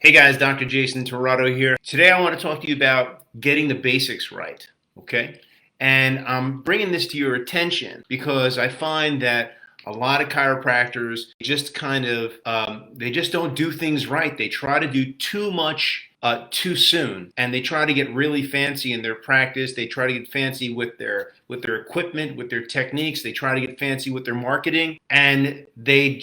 Hey guys, Dr. Jason Torado here. Today I want to talk to you about getting the basics right, okay? And I'm bringing this to your attention because I find that a lot of chiropractors just they just don't do things right. They try to do too much too soon, and they try to get really fancy in their practice. They try to get fancy with their equipment, with their techniques. They try to get fancy with their marketing, and they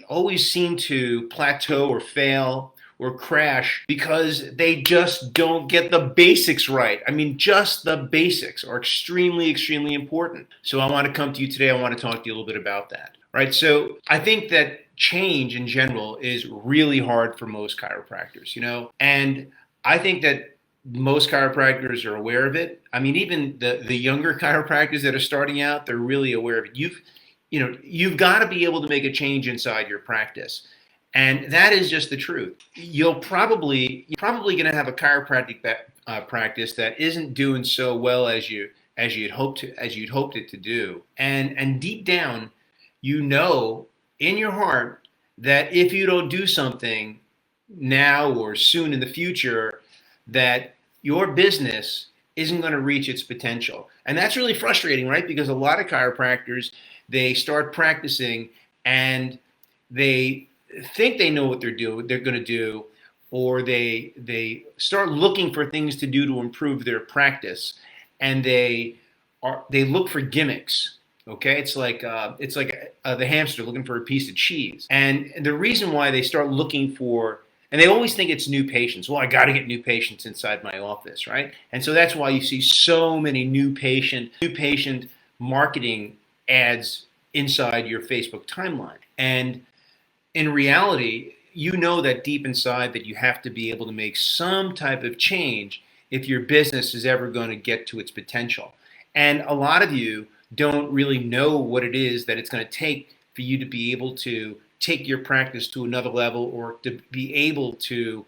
always seem to plateau or fail or crash because they just don't get the basics right. I mean, just the basics are extremely, extremely important. So I want to come to you today. I want to talk to you a little bit about that. Right. So I think that change in general is really hard for most chiropractors, and I think that most chiropractors are aware of it. I mean, even the younger chiropractors that are starting out, they're really aware of it. You've got to be able to make a change inside your practice. And that is just the truth. You're probably going to have a chiropractic practice that isn't doing so well as you'd hoped it to do. And deep down, in your heart that if you don't do something now or soon in the future, that your business isn't going to reach its potential. And that's really frustrating, right? Because a lot of chiropractors, they start practicing and they think they know what they're going to do, or they start looking for things to do to improve their practice, and they look for gimmicks. Okay, it's like the hamster looking for a piece of cheese. And the reason why they start looking for, and they always think it's new patients. Well, I got to get new patients inside my office, right? And so that's why you see so many new patient marketing ads inside your Facebook timeline. And in reality, you know that deep inside that you have to be able to make some type of change if your business is ever going to get to its potential. And a lot of you don't really know what it is that it's going to take for you to be able to take your practice to another level, or to be able to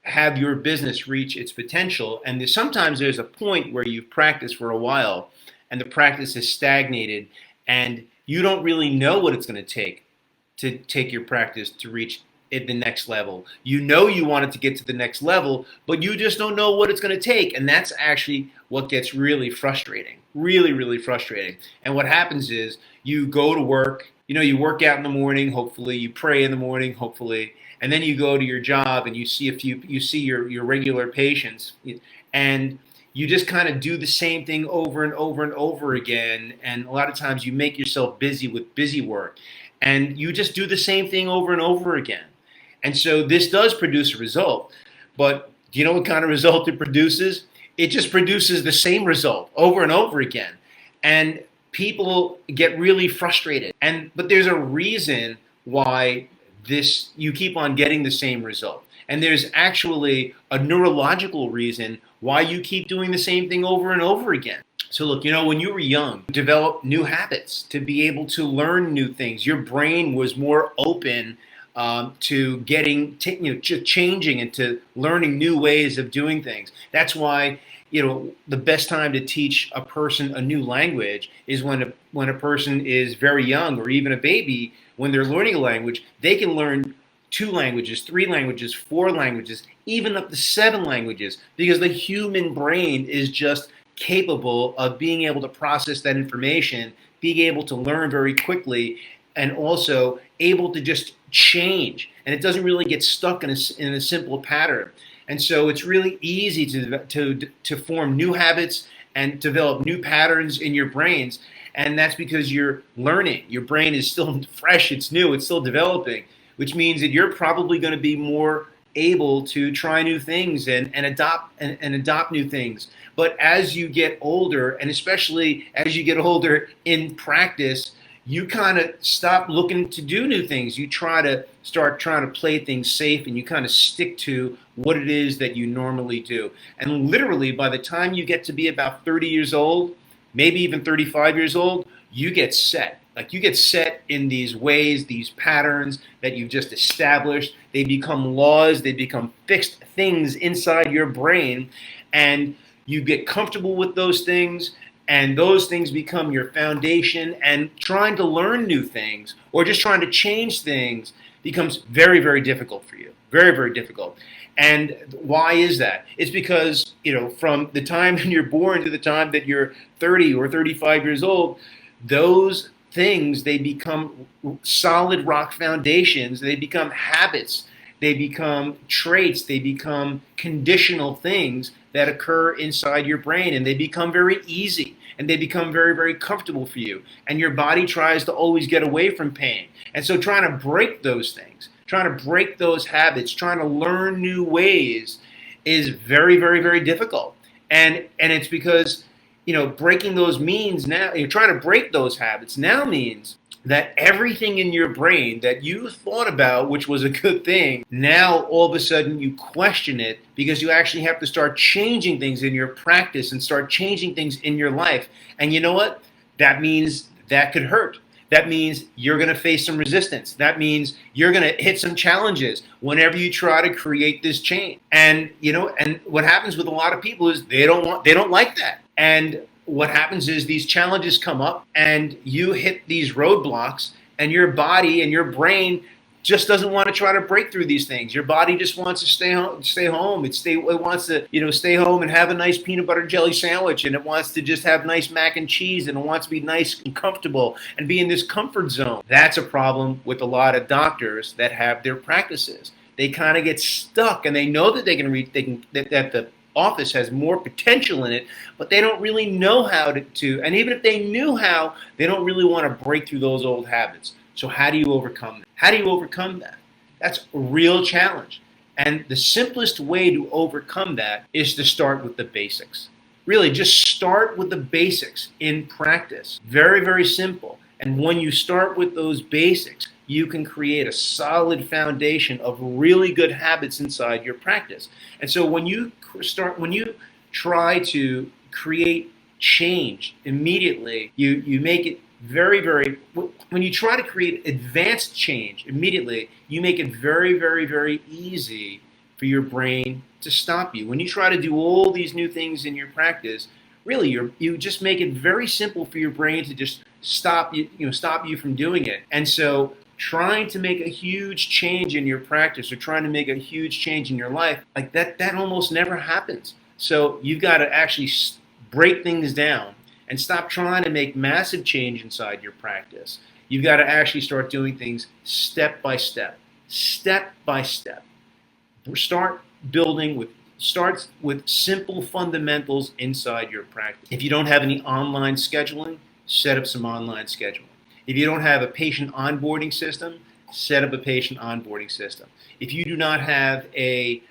have your business reach its potential. And sometimes there's a point where you've practiced for a while and the practice is stagnated, and you don't really know what it's going to take your practice to reach the next level. You know you want it to get to the next level, but you just don't know what it's going to take. And that's actually what gets really frustrating, really, really frustrating. And what happens is you go to work, you work out in the morning, hopefully, you pray in the morning, hopefully, and then you go to your job and you see your regular patients, and you just kind of do the same thing over and over and over again. And a lot of times you make yourself busy with busy work, and you just do the same thing over and over again. And so this does produce a result. But do you know what kind of result it produces? It just produces the same result over and over again. And people get really frustrated. But there's a reason why you keep on getting the same result. And there's actually a neurological reason why you keep doing the same thing over and over again. So look, when you were young, you developed new habits to be able to learn new things. Your brain was more open to changing and to learning new ways of doing things. That's why, the best time to teach a person a new language is when a person is very young, or even a baby. When they're learning a language, they can learn 2 languages, 3 languages, 4 languages, even up to 7 languages, because the human brain is just capable of being able to process that information, being able to learn very quickly, and also able to just change. And it doesn't really get stuck in a simple pattern. And so it's really easy to form new habits and develop new patterns in your brains. And that's because you're learning. Your brain is still fresh, it's new, it's still developing, which means that you're probably going to be more able to try new things and adopt new things. But as you get older, and especially as you get older in practice, you kind of stop looking to do new things. You start trying to play things safe, and you kind of stick to what it is that you normally do. And literally, by the time you get to be about 30 years old, maybe even 35 years old, you get set. Like, you get set in these ways, these patterns that you've just established. They become laws, they become fixed things inside your brain, and you get comfortable with those things, and those things become your foundation. And trying to learn new things or just trying to change things becomes very, very difficult for you. Very, very difficult. And why is that? It's because, from the time you're born to the time that you're 30 or 35 years old, those things, they become solid rock foundations. They become habits. They become traits. They become conditional things that occur inside your brain, and they become very easy, and they become very, very comfortable for you. And your body tries to always get away from pain. And so trying to break those things, trying to break those habits, trying to learn new ways is very, very, very difficult. And it's because, breaking those means now, you're trying to break those habits now means that everything in your brain that you thought about, which was a good thing, now all of a sudden you question it, because you actually have to start changing things in your practice and start changing things in your life. And you know what? That means that could hurt. That means you're going to face some resistance. That means you're going to hit some challenges whenever you try to create this change. And and what happens with a lot of people is they don't like that. And what happens is these challenges come up and you hit these roadblocks, and your body and your brain just doesn't want to try to break through these things. Your body just wants to stay home. It wants to, stay home and have a nice peanut butter jelly sandwich, and it wants to just have nice mac and cheese, and it wants to be nice and comfortable and be in this comfort zone. That's a problem with a lot of doctors that have their practices. They kind of get stuck, and they know that that the office has more potential in it, but they don't really know how to. And even if they knew how, they don't really want to break through those old habits. So how do you overcome that? How do you overcome that? That's a real challenge. And the simplest way to overcome that is to start with the basics. Really, just start with the basics in practice. Very, very simple. And when you start with those basics, you can create a solid foundation of really good habits inside your practice. And so when you try to create change immediately, you make it very, very, when you try to create advanced change immediately, you make it very, very, very easy for your brain to stop you. When you try to do all these new things in your practice, really you just make it very simple for your brain to just stop you from doing it. And so trying to make a huge change in your practice, or trying to make a huge change in your life, like that almost never happens. So you've got to actually break things down and stop trying to make massive change inside your practice. You've got to actually start doing things step by step. Start with simple fundamentals inside your practice. If you don't have any online scheduling, set up some online scheduling. If you don't have a patient onboarding system, set up a patient onboarding system. If you do not have a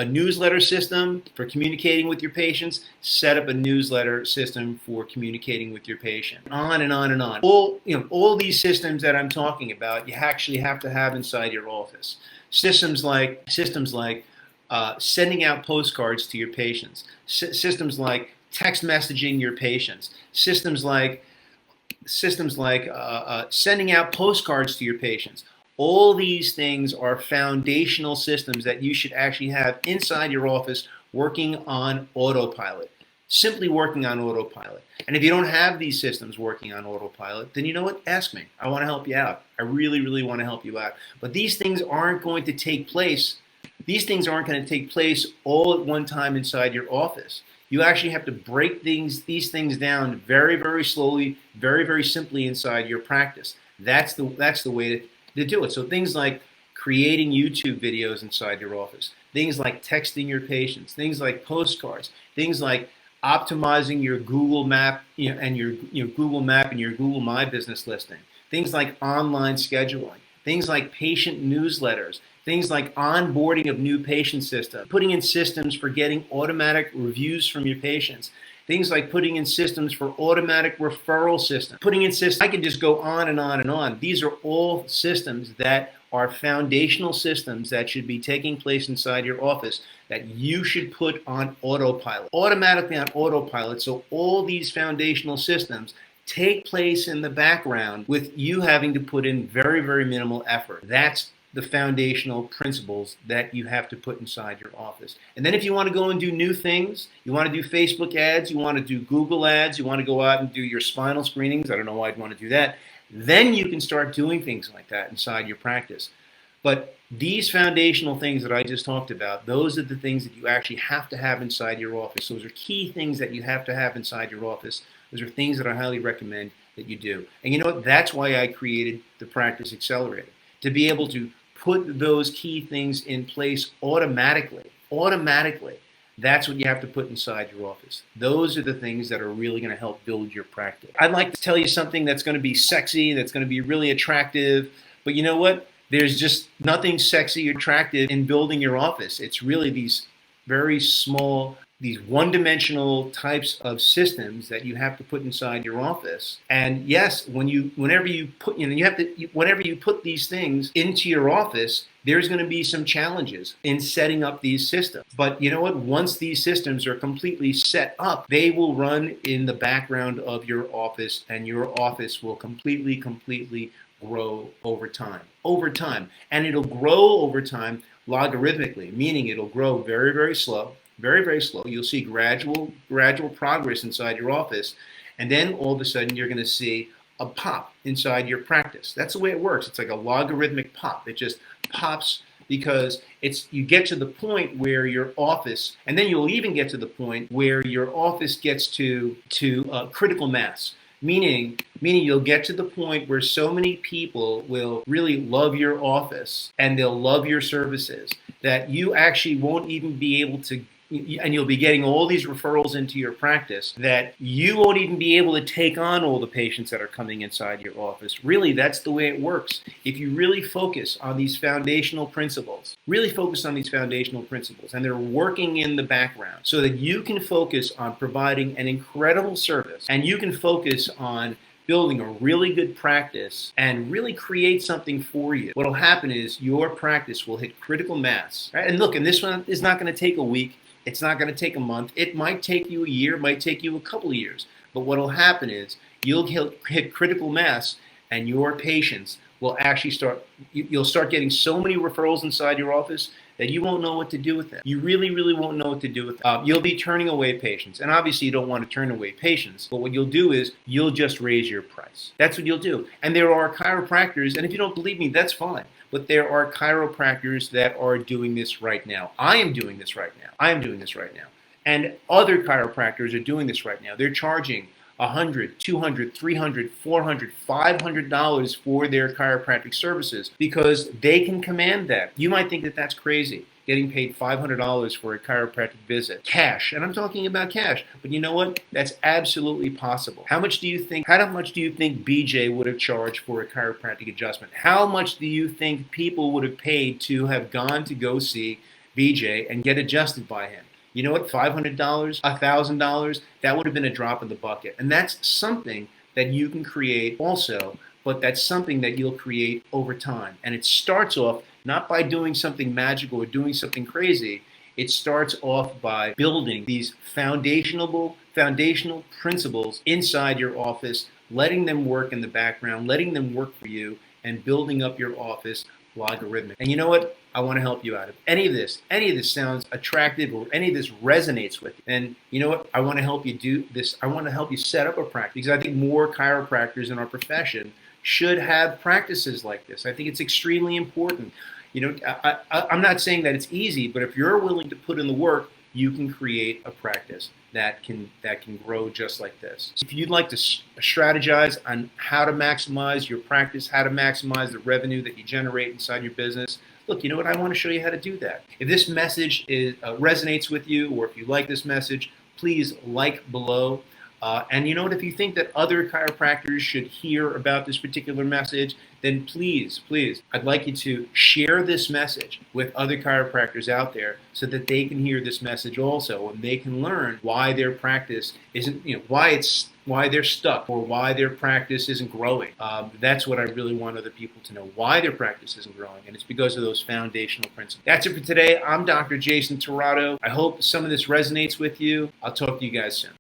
newsletter system for communicating with your patients, set up a newsletter system for communicating with your patient. On and on and on. All these systems that I'm talking about, you actually have to have inside your office. Systems like sending out postcards to your patients. Systems like text messaging your patients. Systems like sending out postcards to your patients. All these things are foundational systems that you should actually have inside your office, working on autopilot. Simply working on autopilot. And if you don't have these systems working on autopilot, then you know what? Ask me. I want to help you out. I really, really want to help you out. But these things aren't going to take place. These things aren't going to take place all at one time inside your office. You actually have to break these things down very, very slowly, very, very simply inside your practice. That's the way to do it. So things like creating YouTube videos inside your office, things like texting your patients, things like postcards, things like optimizing your Google Map and your Google Map and your Google My Business listing, things like online scheduling, things like patient newsletters, things like onboarding of new patient systems, putting in systems for getting automatic reviews from your patients, things like putting in systems for automatic referral systems, putting in systems. I can just go on and on and on. These are all systems that are foundational systems that should be taking place inside your office that you should put on autopilot, automatically on autopilot. So all these foundational systems take place in the background with you having to put in very, very minimal effort. That's the foundational principles that you have to put inside your office. And then if you want to go and do new things, you want to do Facebook ads, you want to do Google ads, you want to go out and do your spinal screenings, I don't know why I'd want to do that, then you can start doing things like that inside your practice. But these foundational things that I just talked about, those are the things that you actually have to have inside your office. Those are key things that you have to have inside your office. Those are things that I highly recommend that you do. And you know what? That's why I created the Practice Accelerator, to be able to put those key things in place automatically. Automatically. That's what you have to put inside your office. Those are the things that are really going to help build your practice. I'd like to tell you something that's going to be sexy, that's going to be really attractive, but you know what? There's just nothing sexy or attractive in building your office. It's really these very small, these one-dimensional types of systems that you have to put inside your office. And yes, whenever you put these things into your office, there's going to be some challenges in setting up these systems. But you know what? Once these systems are completely set up, they will run in the background of your office, and your office will completely grow over time. And it'll grow over time logarithmically, meaning it'll grow very slow. Very slow. You'll see gradual progress inside your office, and then all of a sudden you're going to see a pop inside your practice. That's the way it works. It's like a logarithmic pop. It just pops because you get to the point where your office, and then you'll even get to the point where your office gets to critical mass. Meaning you'll get to the point where so many people will really love your office and they'll love your services that you actually won't even be able to, and you'll be getting all these referrals into your practice that you won't even be able to take on all the patients that are coming inside your office. Really, that's the way it works. If you really focus on these foundational principles, and they're working in the background so that you can focus on providing an incredible service, and you can focus on building a really good practice and really create something for you. What'll happen is your practice will hit critical mass. Right? And look, and this one is not going to take a week. It's not going to take a month. It might take you a year, it might take you a couple of years. But what'll happen is you'll hit critical mass, and your patients will actually you'll start getting so many referrals inside your office that you won't know what to do with them. You really won't know what to do with them. You'll be turning away patients. And obviously you don't want to turn away patients, but what you'll do is you'll just raise your price. That's what you'll do. And there are chiropractors, and if you don't believe me, that's fine. But there are chiropractors that are doing this right now. I am doing this right now. And other chiropractors are doing this right now. They're charging $100, $200, $300, $400, $500 for their chiropractic services because they can command that. You might think that that's crazy, getting paid $500 for a chiropractic visit. Cash, and I'm talking about cash, but you know what? That's absolutely possible. How much do you think BJ would have charged for a chiropractic adjustment? How much do you think people would have paid to have gone to go see BJ and get adjusted by him? You know what? $500, $1,000, that would have been a drop in the bucket. And that's something that you can create also, but that's something that you'll create over time. And it starts off not by doing something magical or doing something crazy. It starts off by building these foundational principles inside your office, letting them work in the background, letting them work for you, and building up your office logarithmic. And you know what? I want to help you out. If any of this sounds attractive or any of this resonates with you, then you know what? I want to help you do this. I want to help you set up a practice because I think more chiropractors in our profession should have practices like this. I think it's extremely important. You know, I'm not saying that it's easy, but if you're willing to put in the work, you can create a practice that can grow just like this. If you'd like to strategize on how to maximize your practice, how to maximize the revenue that you generate inside your business, look, you know what? I want to show you how to do that. If this message resonates with you, or if you like this message, please like below. And you know what? If you think that other chiropractors should hear about this particular message, then please, I'd like you to share this message with other chiropractors out there so that they can hear this message also, and they can learn why their practice isn't, why they're stuck or why their practice isn't growing. That's what I really want other people to know, why their practice isn't growing, and it's because of those foundational principles. That's it for today. I'm Dr. Jason Tirado. I hope some of this resonates with you. I'll talk to you guys soon.